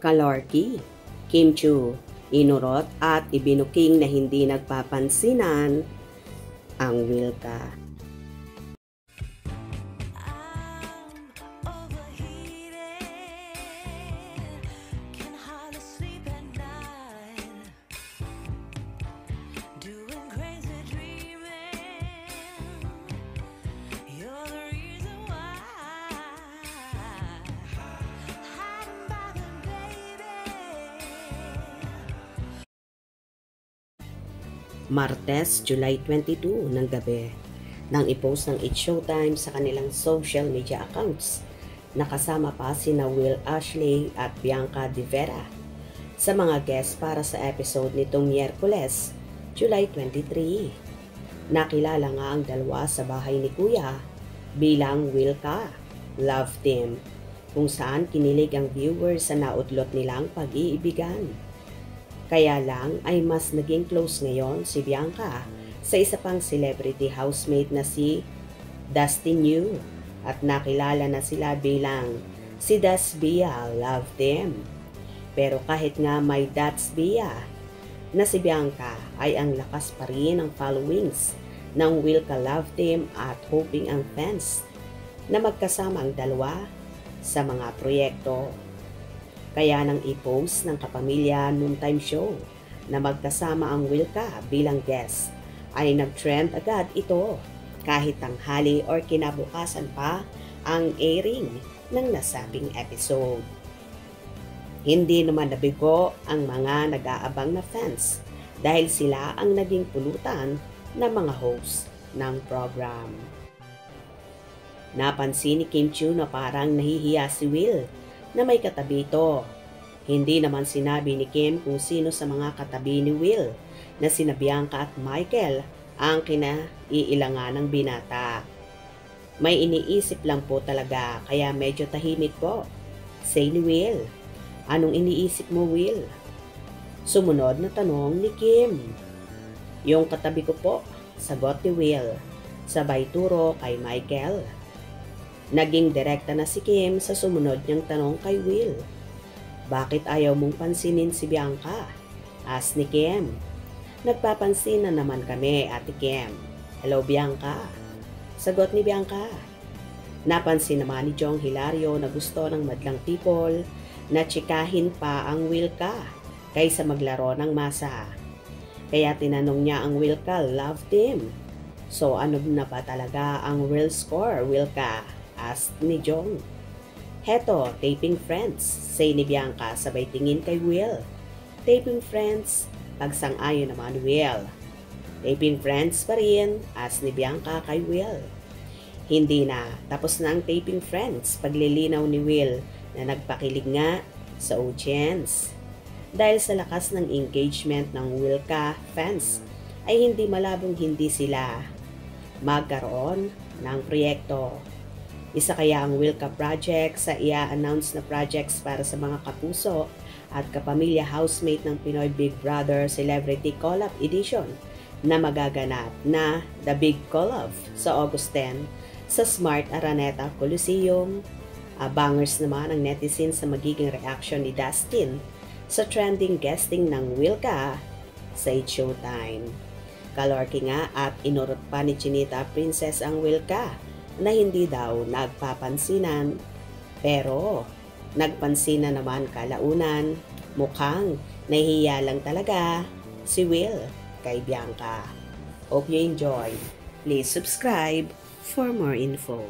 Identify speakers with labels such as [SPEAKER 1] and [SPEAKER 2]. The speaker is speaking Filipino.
[SPEAKER 1] Kalorki, Kim Chiu, inurot at ibinuking na hindi nagpapansinan ang Wilka. Martes, July 22 ng gabi nang i-post ng It's Showtime sa kanilang social media accounts. Nakasama pa sina Will Ashley at Bianca De Vera sa mga guests para sa episode nitong Miyerkules, July 23. Nakilala nga ang dalawa sa bahay ni Kuya bilang Wilka Love Team, kung saan kinilig ang viewers sa naudlot nilang pag-iibigan. Kaya lang ay mas naging close ngayon si Bianca sa isa pang celebrity housemate na si Dustin Yu at nakilala na sila bilang si Das Bia Love Team. Pero kahit nga may Das Bia na si Bianca ay ang lakas pa rin ang followings ng Wilka Love Team at hoping ang fans na magkasama ang dalawa sa mga proyekto. Kaya nang i-post ng kapamilya noontime show na magkasama ang Wilka bilang guest, ay nag-trend agad ito kahit tanghali or kinabukasan pa ang airing ng nasabing episode. Hindi naman nabigo ang mga nag-aabang na fans dahil sila ang naging pulutan ng mga host ng program. Napansin ni Kim Chiu na parang nahihiya si Will na may katabi ito. Hindi naman sinabi ni Kim kung sino sa mga katabi ni Will na sina Bianca at Michael ang kinaiilangan ng binata. May iniisip lang po talaga kaya medyo tahimik po, say ni Will. Anong iniisip mo, Will? Sumunod na tanong ni Kim. Yung katabi ko po, sagot ni Will, sabay turo kay Michael. Naging direkta na si Kim sa sumunod niyang tanong kay Will. Bakit ayaw mong pansinin si Bianca? Ask ni Kim. Nagpapansin na naman kami, Ate Kim. Hello, Bianca. Sagot ni Bianca. Napansin naman ni Jong Hilario na gusto ng madlang people na tsikahin pa ang Wilka kaysa maglaro ng masa. Kaya tinanong niya ang Wilka Love Team. So ano na ba talaga ang real score, Wilka? Asked ni Jong. Heto, taping friends, say ni Bianca sabay tingin kay Will. Taping friends, pagsang-ayon naman Will. Taping friends pa rin, asked ni Bianca kay Will. Hindi na, tapos na ang taping friends, paglilinaw ni Will na nagpakilig nga sa audience. Dahil sa lakas ng engagement ng Wilka fans, ay hindi malabong hindi sila magkaroon ng proyekto. Isa kaya ang Wilka Project sa i-announce na projects para sa mga kapuso at kapamilya housemate ng Pinoy Big Brother Celebrity Collab Edition na magaganap na The Big Collab sa August 10 sa Smart Araneta Coliseum. Bangers naman ang netizens sa magiging reaction ni Dustin sa trending guesting ng Wilka sa It's Showtime. Kalorki nga at inurot pa ni Chinita Princess ang Wilka na hindi daw nagpapansinan, pero nagpansin na naman kalaunan. Mukhang nahihiya lang talaga si Will kay Bianca. Hope you enjoy. Please subscribe for more info.